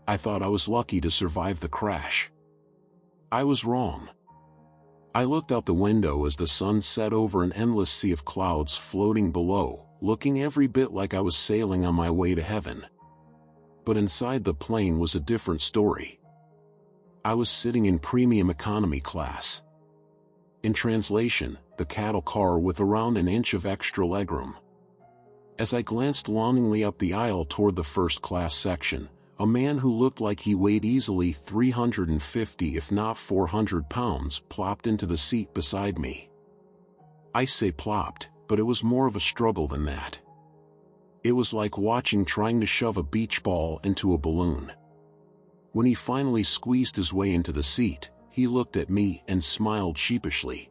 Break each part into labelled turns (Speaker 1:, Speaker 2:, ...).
Speaker 1: I thought I was lucky to survive the crash. I was wrong. I looked out the window as the sun set over an endless sea of clouds floating below, looking every bit like I was sailing on my way to heaven. But inside the plane was a different story. I was sitting in premium economy class. In translation, the cattle car with around an inch of extra legroom. As I glanced longingly up the aisle toward the first-class section, a man who looked like he weighed easily 350 if not 400 pounds plopped into the seat beside me. I say plopped, but it was more of a struggle than that. It was like watching trying to shove a beach ball into a balloon. When he finally squeezed his way into the seat, he looked at me and smiled sheepishly.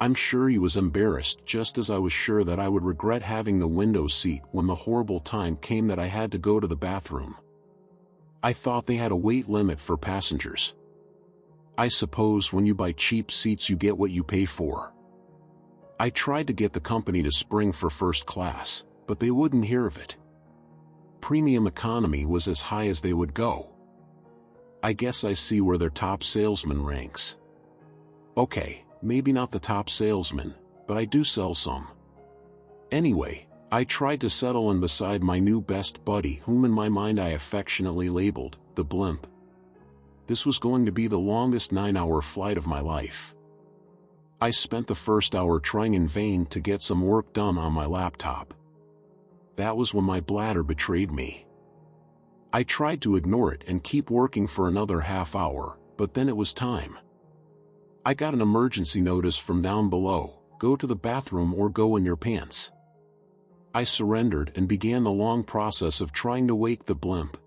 Speaker 1: I'm sure he was embarrassed, just as I was sure that I would regret having the window seat when the horrible time came that I had to go to the bathroom. I thought they had a weight limit for passengers. I suppose when you buy cheap seats you get what you pay for. I tried to get the company to spring for first class, but they wouldn't hear of it. Premium economy was as high as they would go. I guess I see where their top salesman ranks. Okay, maybe not the top salesman, but I do sell some. Anyway, I tried to settle in beside my new best buddy, whom in my mind I affectionately labeled the blimp. This was going to be the longest 9-hour flight of my life. I spent the first hour trying in vain to get some work done on my laptop. That was when my bladder betrayed me. I tried to ignore it and keep working for another half hour, but then it was time. I got an emergency notice from down below: go to the bathroom or go in your pants. I surrendered and began the long process of trying to wake the blimp.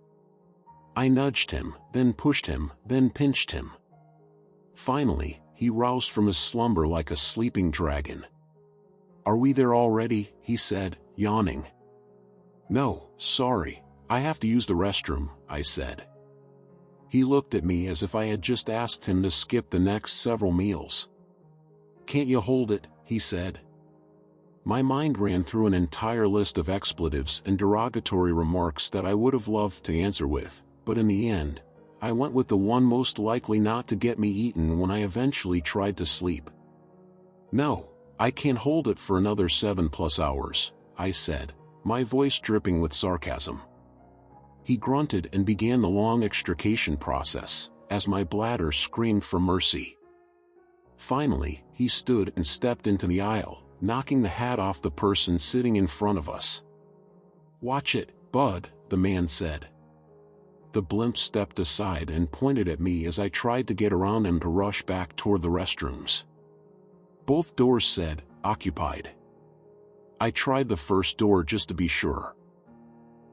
Speaker 1: I nudged him, then pushed him, then pinched him. Finally, he roused from his slumber like a sleeping dragon. "Are we there already?" he said, yawning. "No, sorry, I have to use the restroom," I said. He looked at me as if I had just asked him to skip the next several meals. "Can't you hold it?" he said. My mind ran through an entire list of expletives and derogatory remarks that I would have loved to answer with, but in the end, I went with the one most likely not to get me eaten when I eventually tried to sleep. "No, I can't hold it for another 7+ hours, I said, my voice dripping with sarcasm. He grunted and began the long extrication process, as my bladder screamed for mercy. Finally, he stood and stepped into the aisle, knocking the hat off the person sitting in front of us. "Watch it, bud," the man said. The blimp stepped aside and pointed at me as I tried to get around him to rush back toward the restrooms. Both doors said, "Occupied." I tried the first door just to be sure.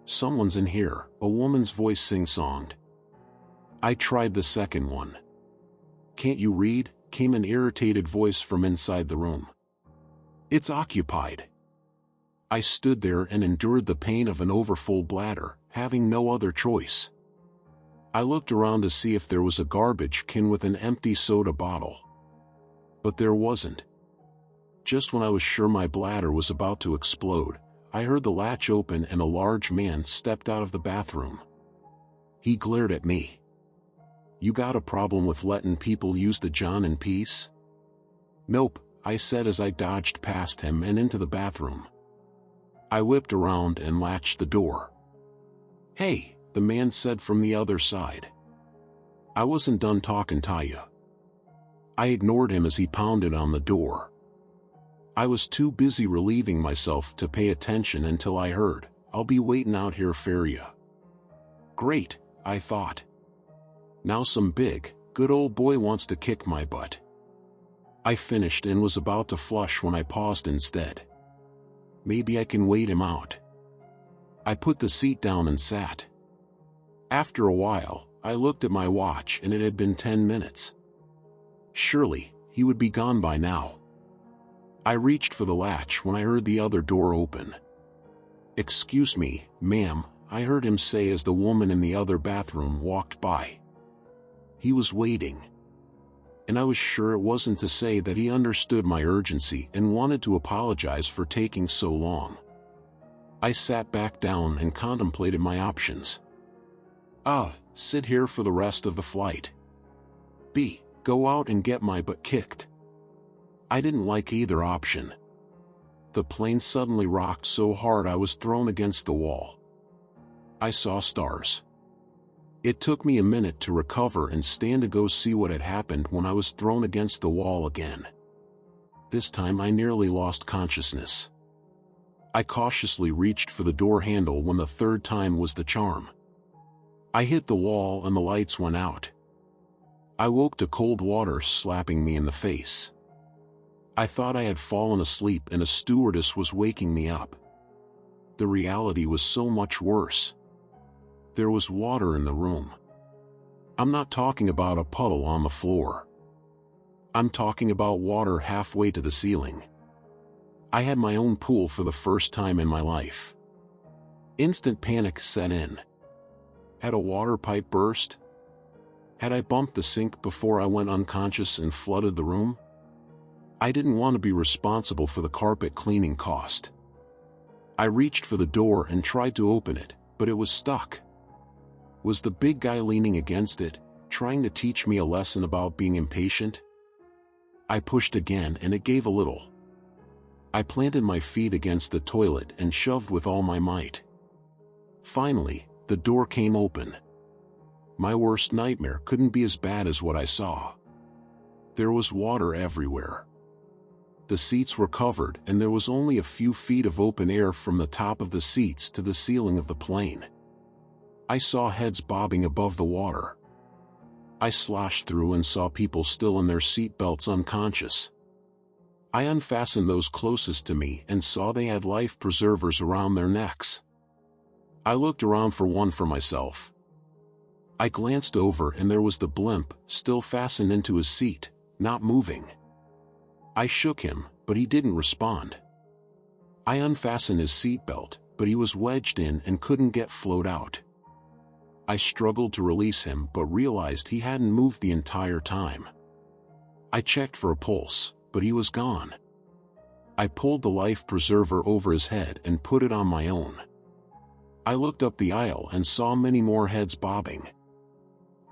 Speaker 1: "Someone's in here," a woman's voice sing-songed. I tried the second one. "Can't you read?" came an irritated voice from inside the room. "It's occupied." I stood there and endured the pain of an overfull bladder, having no other choice. I looked around to see if there was a garbage can with an empty soda bottle. But there wasn't. Just when I was sure my bladder was about to explode, I heard the latch open and a large man stepped out of the bathroom. He glared at me. "You got a problem with letting people use the John in peace?" "Nope," I said as I dodged past him and into the bathroom. I whipped around and latched the door. "Hey," the man said from the other side. I wasn't done talking to ya. I ignored him as he pounded on the door. I was too busy relieving myself to pay attention until I heard, "I'll be waiting out here for ya." Great, I thought. Now some big, good old boy wants to kick my butt. I finished and was about to flush when I paused instead. Maybe I can wait him out. I put the seat down and sat. After a while, I looked at my watch and it had been 10 minutes. Surely, he would be gone by now. I reached for the latch when I heard the other door open. "Excuse me, ma'am," I heard him say as the woman in the other bathroom walked by. He was waiting. And I was sure it wasn't to say that he understood my urgency and wanted to apologize for taking so long. I sat back down and contemplated my options. A. Sit here for the rest of the flight. B. Go out and get my butt kicked. I didn't like either option. The plane suddenly rocked so hard I was thrown against the wall. I saw stars. It took me a minute to recover and stand to go see what had happened when I was thrown against the wall again. This time I nearly lost consciousness. I cautiously reached for the door handle when the third time was the charm. I hit the wall and the lights went out. I woke to cold water slapping me in the face. I thought I had fallen asleep and a stewardess was waking me up. The reality was so much worse. There was water in the room. I'm not talking about a puddle on the floor. I'm talking about water halfway to the ceiling. I had my own pool for the first time in my life. Instant panic set in. Had a water pipe burst? Had I bumped the sink before I went unconscious and flooded the room? I didn't want to be responsible for the carpet cleaning cost. I reached for the door and tried to open it, but it was stuck. Was the big guy leaning against it, trying to teach me a lesson about being impatient? I pushed again and it gave a little. I planted my feet against the toilet and shoved with all my might. Finally, the door came open. My worst nightmare couldn't be as bad as what I saw. There was water everywhere. The seats were covered and there was only a few feet of open air from the top of the seats to the ceiling of the plane. I saw heads bobbing above the water. I sloshed through and saw people still in their seat belts unconscious. I unfastened those closest to me and saw they had life preservers around their necks. I looked around for one for myself. I glanced over and there was the blimp, still fastened into his seat, not moving. I shook him, but he didn't respond. I unfastened his seatbelt, but he was wedged in and couldn't get flowed out. I struggled to release him but realized he hadn't moved the entire time. I checked for a pulse, but he was gone. I pulled the life preserver over his head and put it on my own. I looked up the aisle and saw many more heads bobbing.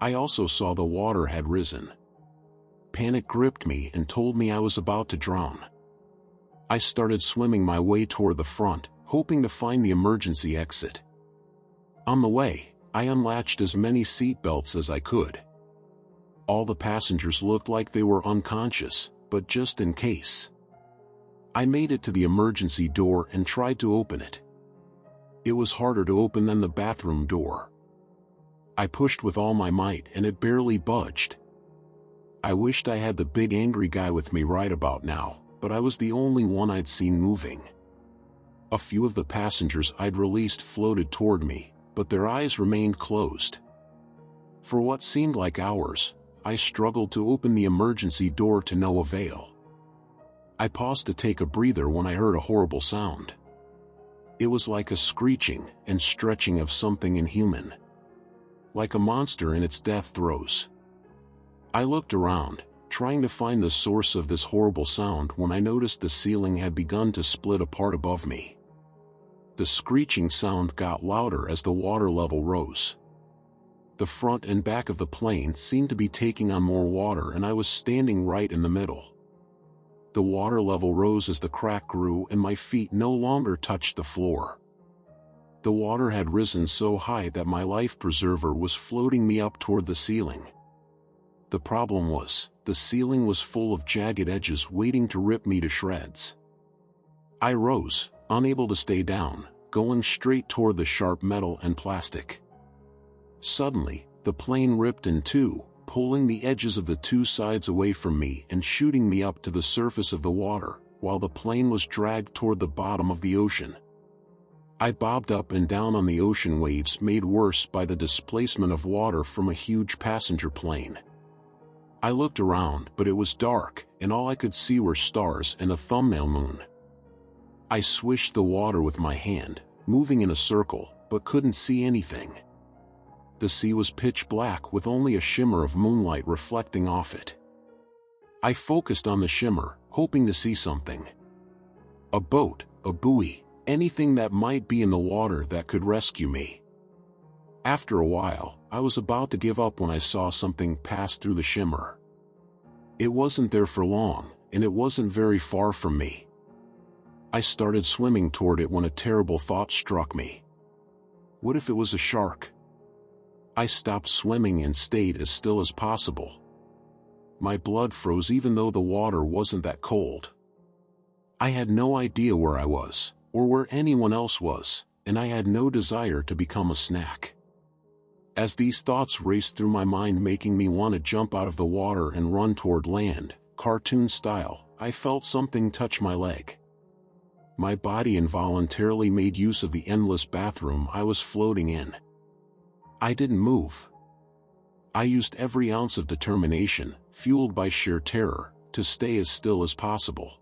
Speaker 1: I also saw the water had risen. Panic gripped me and told me I was about to drown. I started swimming my way toward the front, hoping to find the emergency exit. On the way, I unlatched as many seat belts as I could. All the passengers looked like they were unconscious, but just in case. I made it to the emergency door and tried to open it. It was harder to open than the bathroom door. I pushed with all my might and it barely budged. I wished I had the big angry guy with me right about now, but I was the only one I'd seen moving. A few of the passengers I'd released floated toward me, but their eyes remained closed. For what seemed like hours, I struggled to open the emergency door to no avail. I paused to take a breather when I heard a horrible sound. It was like a screeching and stretching of something inhuman. Like a monster in its death throes. I looked around, trying to find the source of this horrible sound when I noticed the ceiling had begun to split apart above me. The screeching sound got louder as the water level rose. The front and back of the plane seemed to be taking on more water and I was standing right in the middle. The water level rose as the crack grew and my feet no longer touched the floor. The water had risen so high that my life preserver was floating me up toward the ceiling. The problem was, the ceiling was full of jagged edges waiting to rip me to shreds. I rose, unable to stay down, going straight toward the sharp metal and plastic. Suddenly, the plane ripped in two, pulling the edges of the two sides away from me and shooting me up to the surface of the water, while the plane was dragged toward the bottom of the ocean. I bobbed up and down on the ocean waves made worse by the displacement of water from a huge passenger plane. I looked around, but it was dark, and all I could see were stars and a thumbnail moon. I swished the water with my hand, moving in a circle, but couldn't see anything. The sea was pitch black with only a shimmer of moonlight reflecting off it. I focused on the shimmer, hoping to see something. A boat, a buoy, anything that might be in the water that could rescue me. After a while, I was about to give up when I saw something pass through the shimmer. It wasn't there for long, and it wasn't very far from me. I started swimming toward it when a terrible thought struck me. What if it was a shark? I stopped swimming and stayed as still as possible. My blood froze even though the water wasn't that cold. I had no idea where I was, or where anyone else was, and I had no desire to become a snack. As these thoughts raced through my mind, making me want to jump out of the water and run toward land, cartoon style, I felt something touch my leg. My body involuntarily made use of the endless bathroom I was floating in. I didn't move. I used every ounce of determination, fueled by sheer terror, to stay as still as possible.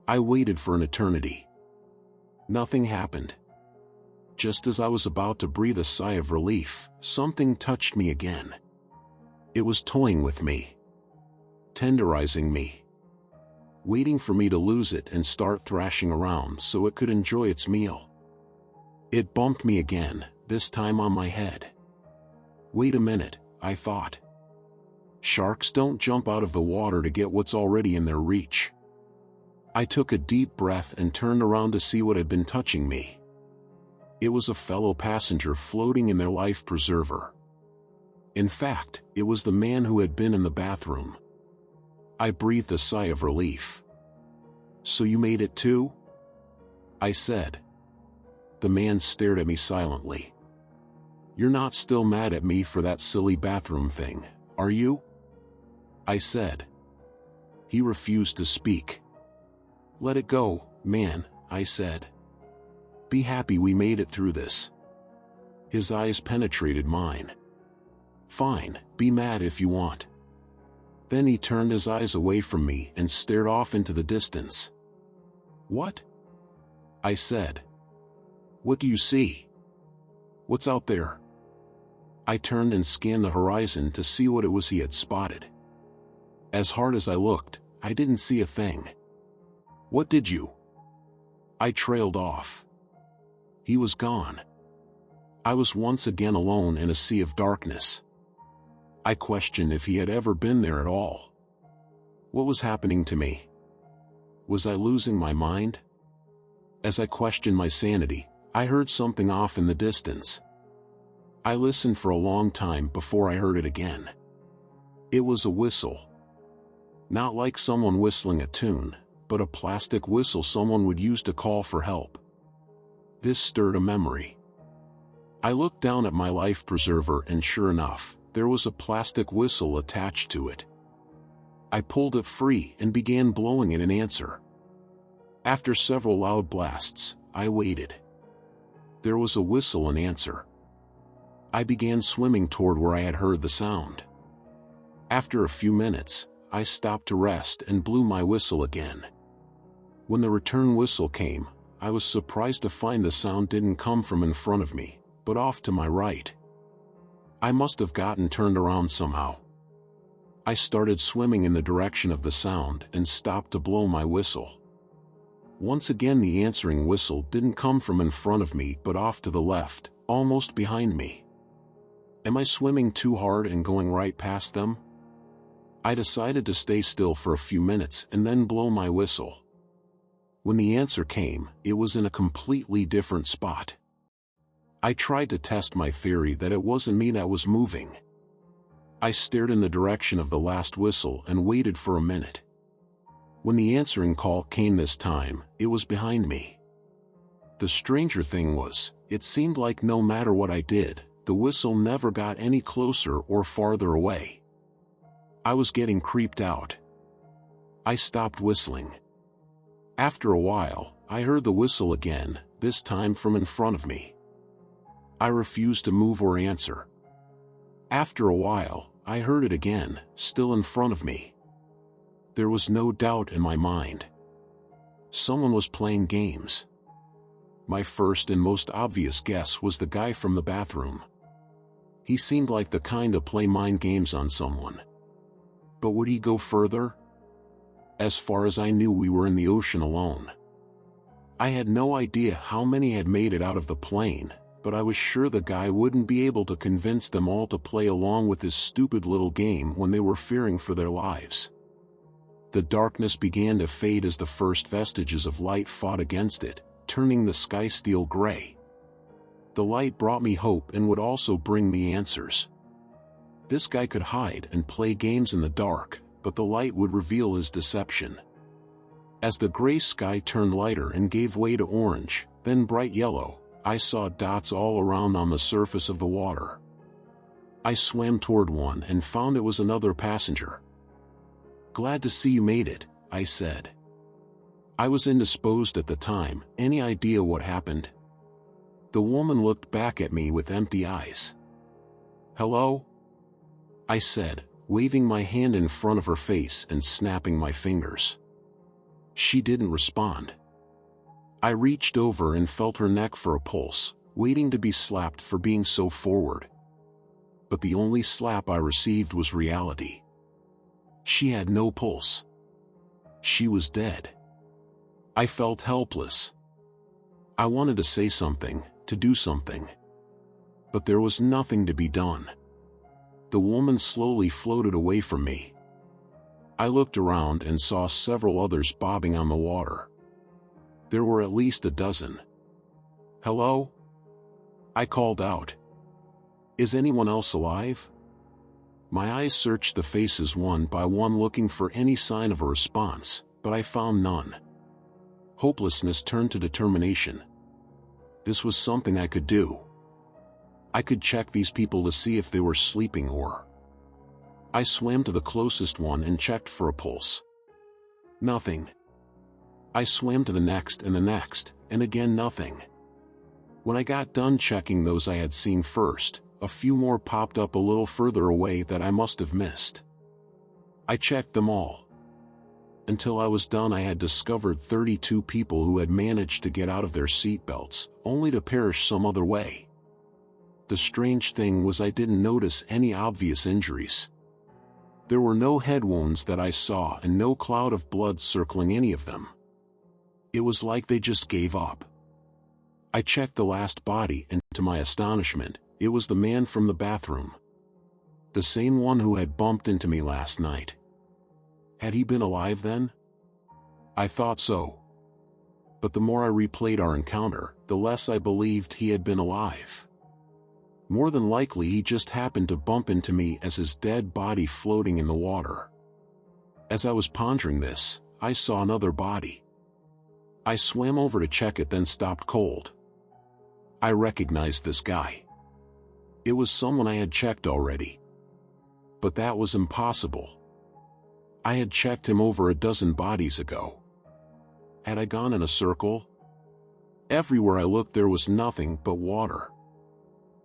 Speaker 1: I waited for an eternity. Nothing happened. Just as I was about to breathe a sigh of relief, something touched me again. It was toying with me, tenderizing me, waiting for me to lose it and start thrashing around so it could enjoy its meal. It bumped me again, this time on my head. Wait a minute, I thought. Sharks don't jump out of the water to get what's already in their reach. I took a deep breath and turned around to see what had been touching me. It was a fellow passenger floating in their life preserver. In fact, it was the man who had been in the bathroom. I breathed a sigh of relief. "So you made it too?" I said. The man stared at me silently. "You're not still mad at me for that silly bathroom thing, are you?" I said. He refused to speak. "Let it go, man," I said. "Be happy we made it through this." His eyes penetrated mine. "Fine, be mad if you want." Then he turned his eyes away from me and stared off into the distance. "What?" I said. "What do you see? What's out there?" I turned and scanned the horizon to see what it was he had spotted. As hard as I looked, I didn't see a thing. "What did you?" I trailed off. He was gone. I was once again alone in a sea of darkness. I questioned if he had ever been there at all. What was happening to me? Was I losing my mind? As I questioned my sanity, I heard something off in the distance. I listened for a long time before I heard it again. It was a whistle. Not like someone whistling a tune, but a plastic whistle someone would use to call for help. This stirred a memory. I looked down at my life preserver and sure enough, there was a plastic whistle attached to it. I pulled it free and began blowing it in answer. After several loud blasts, I waited. There was a whistle in answer. I began swimming toward where I had heard the sound. After a few minutes, I stopped to rest and blew my whistle again. When the return whistle came, I was surprised to find the sound didn't come from in front of me, but off to my right. I must have gotten turned around somehow. I started swimming in the direction of the sound and stopped to blow my whistle. Once again the answering whistle didn't come from in front of me but off to the left, almost behind me. Am I swimming too hard and going right past them? I decided to stay still for a few minutes and then blow my whistle. When the answer came, it was in a completely different spot. I tried to test my theory that it wasn't me that was moving. I stared in the direction of the last whistle and waited for a minute. When the answering call came this time, it was behind me. The stranger thing was, it seemed like no matter what I did, the whistle never got any closer or farther away. I was getting creeped out. I stopped whistling. After a while, I heard the whistle again, this time from in front of me. I refused to move or answer. After a while, I heard it again, still in front of me. There was no doubt in my mind. Someone was playing games. My first and most obvious guess was the guy from the bathroom. He seemed like the kind to play mind games on someone. But would he go further? As far as I knew, we were in the ocean alone. I had no idea how many had made it out of the plane, but I was sure the guy wouldn't be able to convince them all to play along with his stupid little game when they were fearing for their lives. The darkness began to fade as the first vestiges of light fought against it, turning the sky steel gray. The light brought me hope and would also bring me answers. This guy could hide and play games in the dark, but the light would reveal his deception. As the gray sky turned lighter and gave way to orange, then bright yellow, I saw dots all around on the surface of the water. I swam toward one and found it was another passenger. "Glad to see you made it," I said. I was indisposed at the time. "Any idea what happened?" The woman looked back at me with empty eyes. "Hello?" I said, waving my hand in front of her face and snapping my fingers. She didn't respond. I reached over and felt her neck for a pulse, waiting to be slapped for being so forward. But the only slap I received was reality. She had no pulse. She was dead. I felt helpless. I wanted to say something, to do something. But there was nothing to be done. The woman slowly floated away from me. I looked around and saw several others bobbing on the water. There were at least a dozen. "Hello?" I called out. "Is anyone else alive?" My eyes searched the faces one by one looking for any sign of a response, but I found none. Hopelessness turned to determination. This was something I could do. I could check these people to see if they were sleeping or... I swam to the closest one and checked for a pulse. Nothing. I swam to the next, and again nothing. When I got done checking those I had seen first, a few more popped up a little further away that I must have missed. I checked them all. Until I was done, I had discovered 32 people who had managed to get out of their seatbelts, only to perish some other way. The strange thing was I didn't notice any obvious injuries. There were no head wounds that I saw and no cloud of blood circling any of them. It was like they just gave up. I checked the last body and, to my astonishment, it was the man from the bathroom. The same one who had bumped into me last night. Had he been alive then? I thought so. But the more I replayed our encounter, the less I believed he had been alive. More than likely he just happened to bump into me as his dead body floating in the water. As I was pondering this, I saw another body. I swam over to check it, then stopped cold. I recognized this guy. It was someone I had checked already. But that was impossible. I had checked him over a dozen bodies ago. Had I gone in a circle? Everywhere I looked there was nothing but water.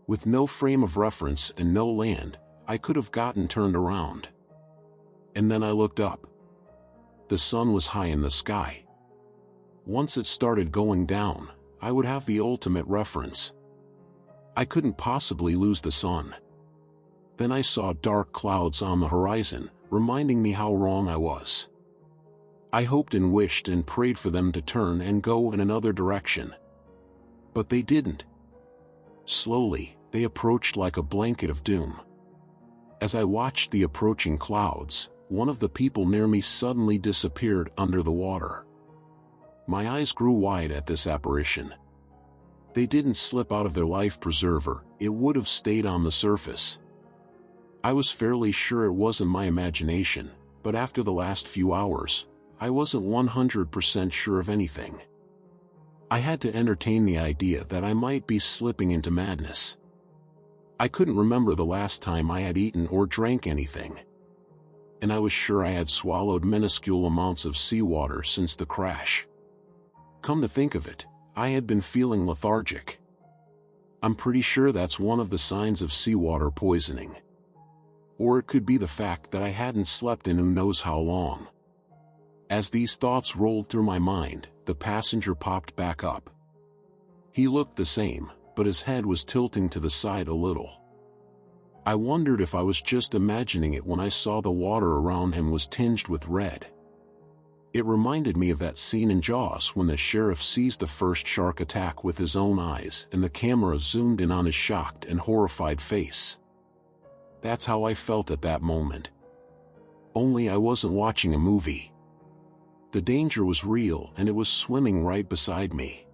Speaker 1: With no frame of reference and no land, I could have gotten turned around. And then I looked up. The sun was high in the sky. Once it started going down, I would have the ultimate reference. I couldn't possibly lose the sun. Then I saw dark clouds on the horizon, reminding me how wrong I was. I hoped and wished and prayed for them to turn and go in another direction. But they didn't. Slowly, they approached like a blanket of doom. As I watched the approaching clouds, one of the people near me suddenly disappeared under the water. My eyes grew wide at this apparition. They didn't slip out of their life preserver, it would have stayed on the surface. I was fairly sure it wasn't my imagination, but after the last few hours, I wasn't 100% sure of anything. I had to entertain the idea that I might be slipping into madness. I couldn't remember the last time I had eaten or drank anything. And I was sure I had swallowed minuscule amounts of seawater since the crash. Come to think of it, I had been feeling lethargic. I'm pretty sure that's one of the signs of seawater poisoning. Or it could be the fact that I hadn't slept in who knows how long. As these thoughts rolled through my mind, the passenger popped back up. He looked the same, but his head was tilting to the side a little. I wondered if I was just imagining it when I saw the water around him was tinged with red. It reminded me of that scene in Jaws when the sheriff sees the first shark attack with his own eyes and the camera zoomed in on his shocked and horrified face. That's how I felt at that moment. Only I wasn't watching a movie. The danger was real and it was swimming right beside me.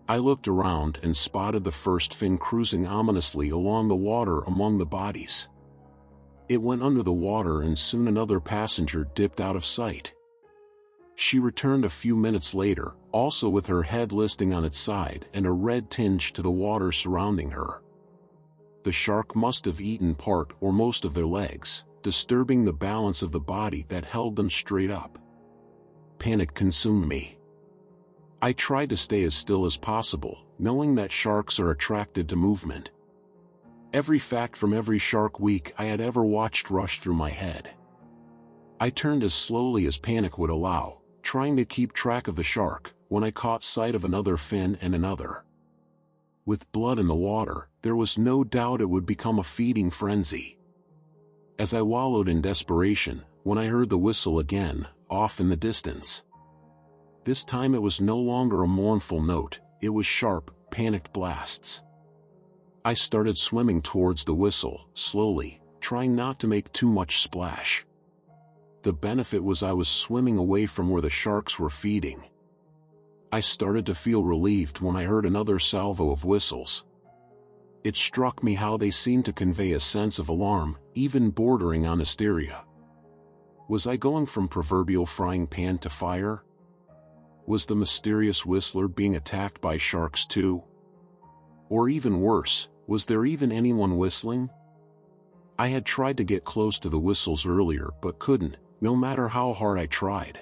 Speaker 1: I looked around and spotted the first fin cruising ominously along the water among the bodies. It went under the water and soon another passenger dipped out of sight. She returned a few minutes later, also with her head listing on its side and a red tinge to the water surrounding her. The shark must have eaten part or most of their legs, disturbing the balance of the body that held them straight up. Panic consumed me. I tried to stay as still as possible, knowing that sharks are attracted to movement. Every fact from every Shark Week I had ever watched rushed through my head. I turned as slowly as panic would allow, trying to keep track of the shark, when I caught sight of another fin and another. With blood in the water, there was no doubt it would become a feeding frenzy. As I wallowed in desperation, when I heard the whistle again, off in the distance. This time it was no longer a mournful note, it was sharp, panicked blasts. I started swimming towards the whistle, slowly, trying not to make too much splash. The benefit was I was swimming away from where the sharks were feeding. I started to feel relieved when I heard another salvo of whistles. It struck me how they seemed to convey a sense of alarm, even bordering on hysteria. Was I going from proverbial frying pan to fire? Was the mysterious whistler being attacked by sharks too? Or even worse, was there even anyone whistling? I had tried to get close to the whistles earlier but couldn't, no matter how hard I tried.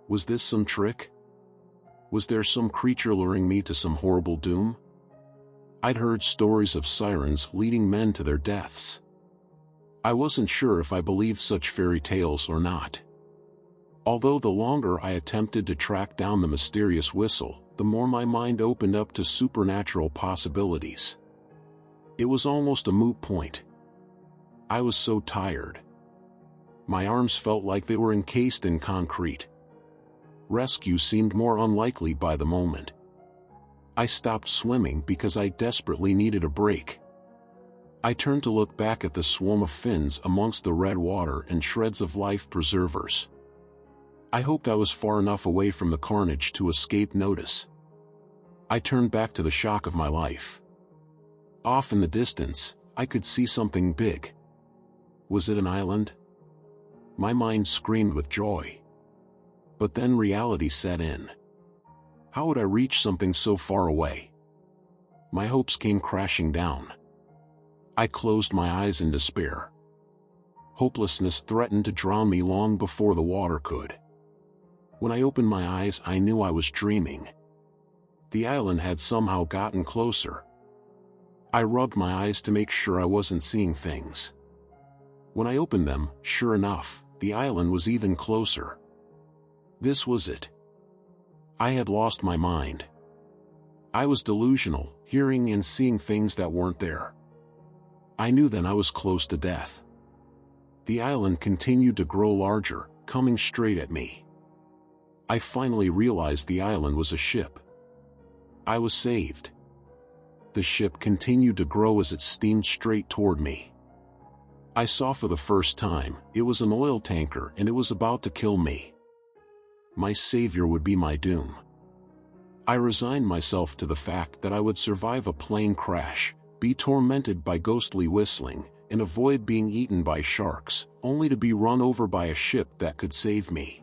Speaker 1: Was this some trick? Was there some creature luring me to some horrible doom? I'd heard stories of sirens leading men to their deaths. I wasn't sure if I believed such fairy tales or not. Although the longer I attempted to track down the mysterious whistle, the more my mind opened up to supernatural possibilities. It was almost a moot point. I was so tired. My arms felt like they were encased in concrete. Rescue seemed more unlikely by the moment. I stopped swimming because I desperately needed a break. I turned to look back at the swarm of fins amongst the red water and shreds of life preservers. I hoped I was far enough away from the carnage to escape notice. I turned back to the shock of my life. Off in the distance, I could see something big. Was it an island? My mind screamed with joy. But then reality set in. How would I reach something so far away? My hopes came crashing down. I closed my eyes in despair. Hopelessness threatened to drown me long before the water could. When I opened my eyes, I knew I was dreaming. The island had somehow gotten closer. I rubbed my eyes to make sure I wasn't seeing things. When I opened them, sure enough, the island was even closer. This was it. I had lost my mind. I was delusional, hearing and seeing things that weren't there. I knew then I was close to death. The island continued to grow larger, coming straight at me. I finally realized the island was a ship. I was saved. The ship continued to grow as it steamed straight toward me. I saw for the first time, it was an oil tanker and it was about to kill me. My savior would be my doom. I resigned myself to the fact that I would survive a plane crash, be tormented by ghostly whistling, and avoid being eaten by sharks, only to be run over by a ship that could save me.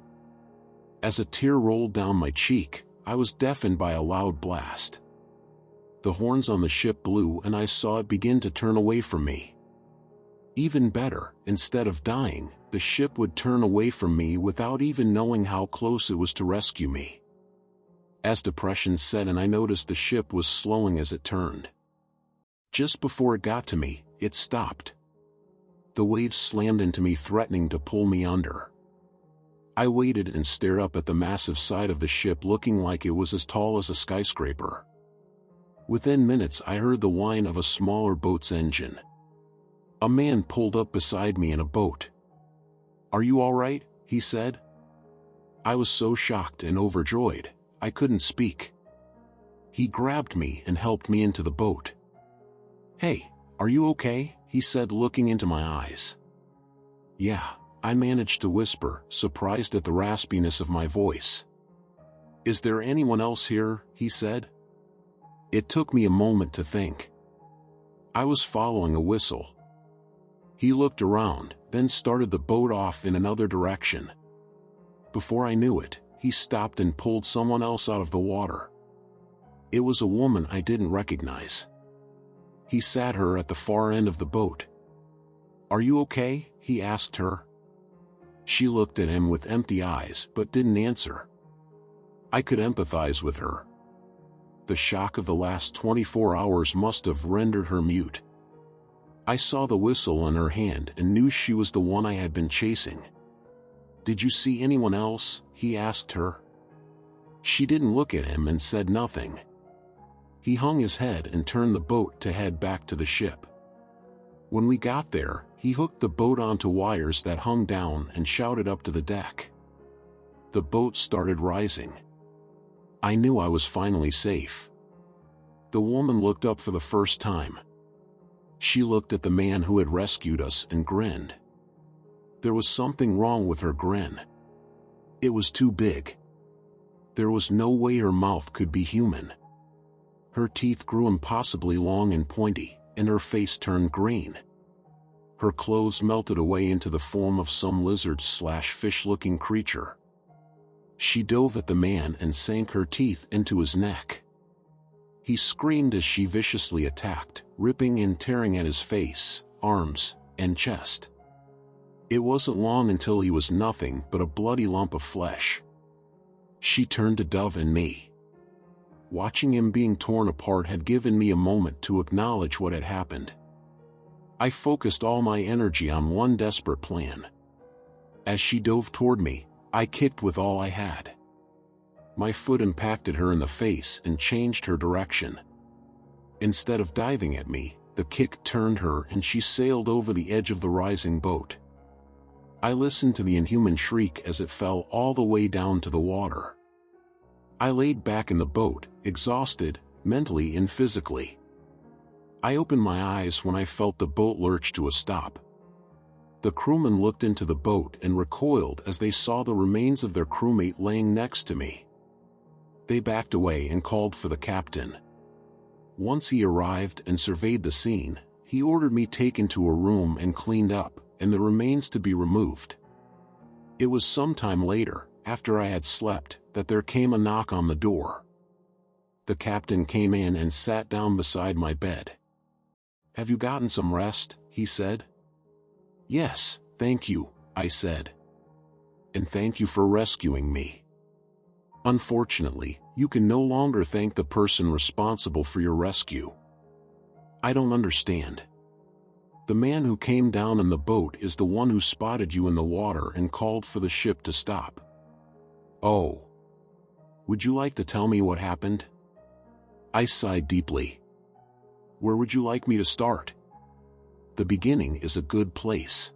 Speaker 1: As a tear rolled down my cheek, I was deafened by a loud blast. The horns on the ship blew and I saw it begin to turn away from me. Even better, instead of dying, the ship would turn away from me without even knowing how close it was to rescue me. As depression set in, I noticed the ship was slowing as it turned. Just before it got to me, it stopped. The waves slammed into me, threatening to pull me under. I waited and stared up at the massive side of the ship, looking like it was as tall as a skyscraper. Within minutes I heard the whine of a smaller boat's engine. A man pulled up beside me in a boat. "Are you all right?" he said. I was so shocked and overjoyed, I couldn't speak. He grabbed me and helped me into the boat. "Hey, are you okay?" he said, looking into my eyes. "Yeah," I managed to whisper, surprised at the raspiness of my voice. "Is there anyone else here?" he said. It took me a moment to think. I was following a whistle. He looked around, then started the boat off in another direction. Before I knew it, he stopped and pulled someone else out of the water. It was a woman I didn't recognize. He sat her at the far end of the boat. "Are you okay?" he asked her. She looked at him with empty eyes but didn't answer. I could empathize with her. The shock of the last 24 hours must have rendered her mute. I saw the whistle in her hand and knew she was the one I had been chasing. "Did you see anyone else?" he asked her. She didn't look at him and said nothing. He hung his head and turned the boat to head back to the ship. When we got there, he hooked the boat onto wires that hung down and shouted up to the deck. The boat started rising. I knew I was finally safe. The woman looked up for the first time. She looked at the man who had rescued us and grinned. There was something wrong with her grin. It was too big. There was no way her mouth could be human. Her teeth grew impossibly long and pointy, and her face turned green. Her clothes melted away into the form of some lizard/fish-looking creature. She dove at the man and sank her teeth into his neck. He screamed as she viciously attacked, ripping and tearing at his face, arms, and chest. It wasn't long until he was nothing but a bloody lump of flesh. She turned to Dove and me. Watching him being torn apart had given me a moment to acknowledge what had happened. I focused all my energy on one desperate plan. As she dove toward me, I kicked with all I had. My foot impacted her in the face and changed her direction. Instead of diving at me, the kick turned her and she sailed over the edge of the rising boat. I listened to the inhuman shriek as it fell all the way down to the water. I laid back in the boat, exhausted, mentally and physically. I opened my eyes when I felt the boat lurch to a stop. The crewmen looked into the boat and recoiled as they saw the remains of their crewmate laying next to me. They backed away and called for the captain. Once he arrived and surveyed the scene, he ordered me taken to a room and cleaned up, and the remains to be removed. It was some time later, after I had slept, that there came a knock on the door. The captain came in and sat down beside my bed. "Have you gotten some rest?" he said. "Yes, thank you," I said. "And thank you for rescuing me. Unfortunately, you can no longer thank the person responsible for your rescue." "I don't understand." "The man who came down in the boat is the one who spotted you in the water and called for the ship to stop." "Oh. Would you like to tell me what happened?" I sighed deeply. "Where would you like me to start?" "The beginning is a good place."